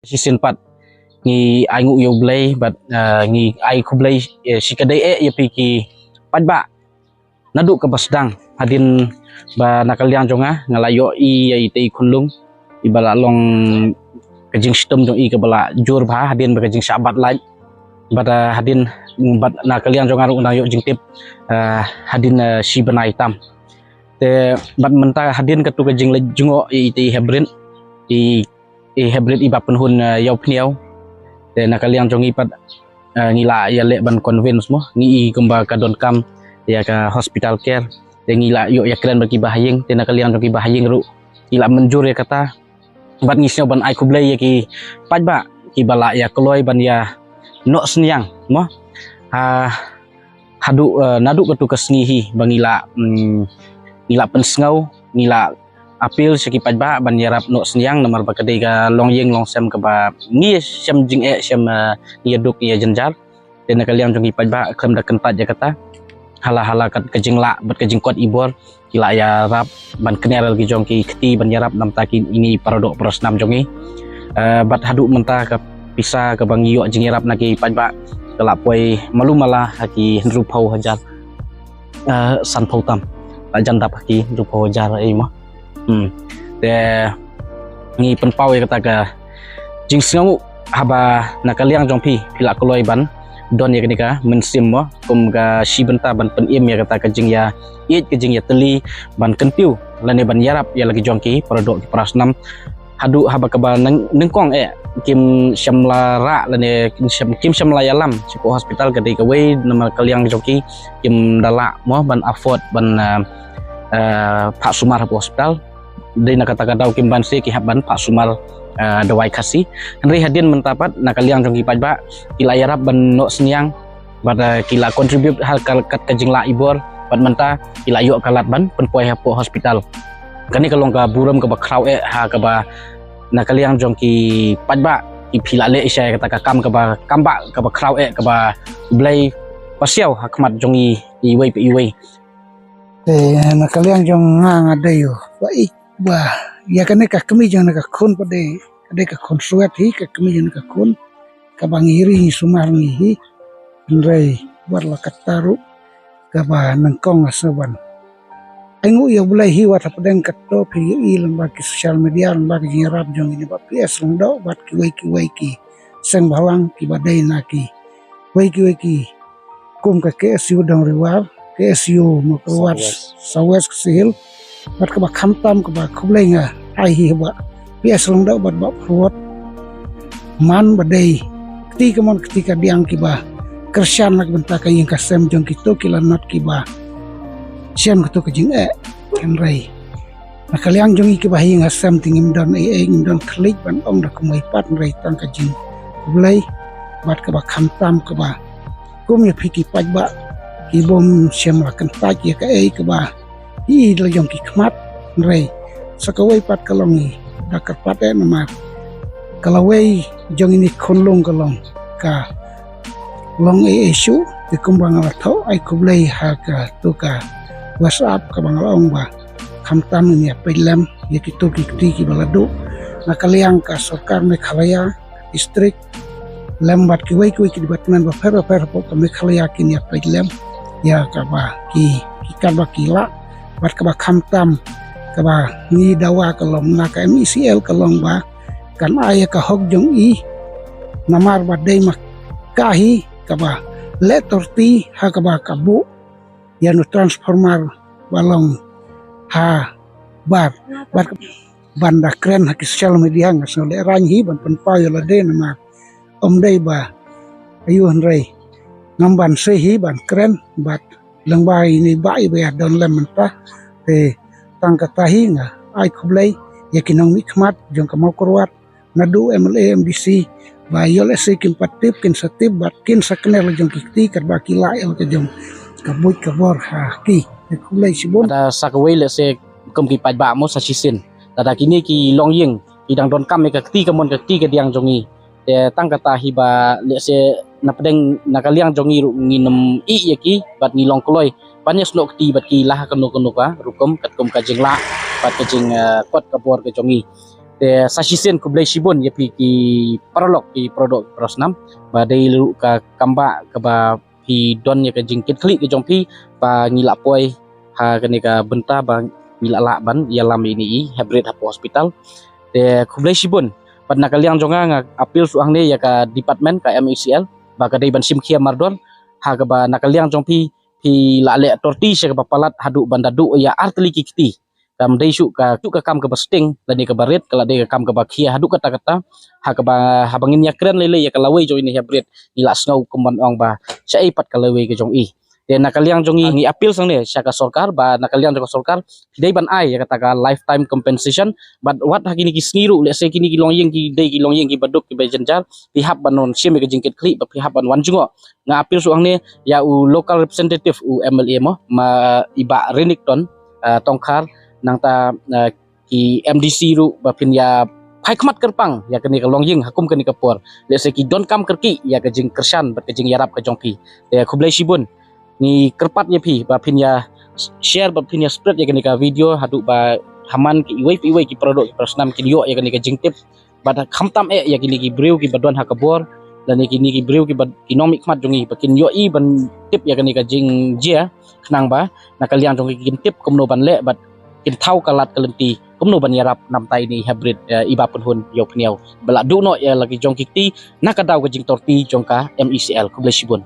Sisin pat ngi ai ngu yo blay but ngi ai ku blay si kadai ya piki pat ba nadu ke basdang hadin ba nakaliang jonga ngalayo i te kunlung ibala long kajing sistem jong i ke bala jur ba hadin ba kajing sabat lai bada hadin bat nakaliang jonga ru yo jing tip hadin si benai tam te bat menta hadin ke tu kajing le jungo i te hebrin i hybrid iba penhun yau pniau te nakaliang jongi pat ngila ya le ban convince mo ngi kemba ka don kam ya ka hospital care te ngila yo ya kren bagi bahaying te nakaliang jongi bahaying ru ila menjur ya kata bat ngisnya ban ai kublai ya ki pat ba ki bala ya kloi ban ya no sniang mo hadu nadu ketu kesngihi bangila ngila pensngau ngila apil sekipat ba ban yarap no sniang namar ba kadai ka long yeng long sem ka ba ngi sem jing sem ngi duk ya jenjar te nakaliang jongi pat ba kem da kentat ya kata hala kat kejing la bat kejing kot ibor kila ya rap ban kener gi jongki keti ban yarap nam takin ini parodok prosnam jongi bat hadu menta ka pisa ka bang yo jing yarap naki pat ba kelak poi malu malah haki ru phau hajar san phau tam ta jan dap haki ru phau hajar ai mah te ngi penpau ya kata ka jing singu haba nakaliang jongpi pila koloi ban don ya kenika mensim mo kum ga si benta ban penim ya kata ka jing ya it ke jing ya teli ban kentiu lane ban yarap ya lagi jongki produk prasnam hadu haba ka ban nengkong kim syamlara lane kim syamla yalam sipo hospital kedai ka we nama kaliang jongki kim dala mo ban afford ban Pak Sumar hospital dari nak kata-kata kim ban se ki haban Pak Sumar dawai kasih Henry hadin mentapat nakaliang jongki pajba kila yarap ban no seniang pada kila contribute hal kat kajing la ibor bad menta kila yok kalat ban penpoi hapo hospital kani kalong ka buram ka ba kraw ha ka ba nakaliang jongki pajba ki phila le isya kata ka kam ka ba kamba ka ba kraw ka ba blai pasiau hakmat jongi iwei nakaliang jong nga ada yo bah ya kan ka kami jangan ka kun pade ade ka konsuat hi ka kami jangan ka kun ka bangiri sumar ni hi ndrei warla kataru ka ba nangkong asaban aingu ya bulai hi wat padeng ka to pi i lamba ki social media lamba ki rap jong ini ba ps lando bat ki wei ki seng balang ki badai na ki wei ki kum ka KSU dong riwar KSU mo keluar sawes kesil bat ka ba khamtam ka ba khublai nga ai hi ba ps long da bat ba fruat man badai kti ka diang ki ba kersan nak benta ka yang ka sem jong ki to kila not ki ba sem ka to ka jing kenrai nakaliang jong ki ba hi nga sem tingim don ngim don klik ban ong da kumai pat rai tang ka jing khublai bat ka ba khamtam ka ba kum ya phiki paj ba ki bom sem la kan ta ki ka ka ba i la jong ki khmat rei sakawai pat kalongi dakar pat nama kalawai jong ini khonlong kalong ka long isu di kumbang la tho ai kublai ha ka to ka whatsapp ka bang long ba khamtam ni pelam ya ki to ki balado nakaliang ka sarkar Meghalaya distrik lambat ki wai ki department ba fer po ka Meghalaya ki ya pelam ya ka ba ki ka ba kila bat ka ba khamtam ka ba ni dawa kalong na ka MECL kalong ba kan aya ka hok jong i namar ba dei mak kahi ka ba letorti ha ka ba kabu ya no transformer balong ha bar bat banda kren ha ki social media nga so le rang hi ban pen pa yo la de na om dei ba ayu rei ngamban se hi ban kren bat lengba ini bai be don lementa te tang katahi nga ai khublai yakinong mikmat jong kamau kurwat nadu MLA MDC ba yole se kim patip kin satip bat kin sakner jong kiti karba kila el ke jong kabut kabor ha ki khublai sibon ada sakawai le se kum ki paj ba mo sa sisin tada kini ki long yeng ki dang don kam ka kti kamon ka kti ka diang jongi te tang kata hiba le se napdeng nakaliang jongi ru nginem i yaki bat ngilong kloi banyak slok ti bat ki lah kanu ka rukum kat kum ka jingla bat ka jing kot kabor ka jongi de sasisen ku blai sibun ya pi ki paralok ki produk prosnam ba dei lu ka kamba ka ba pi don ya ka jingkit klik ke jong pi ba ngilak poi ha kani ka benta ba ngilak lak ban ya lam ini i hybrid hapo hospital de ku blai sibun pat nakaliang jonga nga apil suang ne ya ka department ka MECL ba ka dei ban sim khia mardon ha ka ba nakaliang jong pi la le torti se ka palat hadu bandadu ya artli kikti kam dei su ka kam ka basting dan ni ka baret kala dei ka kam ka bakhia hadu kata kata ha ka ba habangin ya kren lele ya ka lawe jo ini hybrid ila snau kumban ong ba sai pat ka lawe ke jong i de nakaliang jong i ni apil sang ne sya ka sorkar ba nakaliang jong sorkar dei ban ai ya kata ka lifetime compensation but what hakini ki sniru le se kini ki longyeng ki dei ki longyeng ki baduk ki bejenjar pihak banon sim ke jingkit klik ba pihak ban wan jungo nga apil suang ne ya u local representative u MLA mo ma iba renikton tongkar nang ta ki MDC ru ba pin ya phai khmat kerpang ya kini ka longyeng hakum kini ka por le se ki don kam kerki ya ka jing kersan ba ka jing yarap ka jongpi de khublai sibun ni kerpat ya pi ba pin ya share ba pin ya spread ya kini ka video hadu ba haman ki iwai ki produk ki prosnam ki yo ya kini ka jing tip ba khamtam ya kini ki breu ki badon ha ka bor dan kini ki breu ki economic mat jongi pakin yo i ban tip ya kini ka jing jia khnang ba nakaliang jongi ki tip kumno ban le bat kin thau kalat kalenti kumno ban yarap nam tai ni hybrid iba pun hun yo pniau bala du no ya lagi jong kikti nakadaw ka jing torti jongka MECL kublai sibun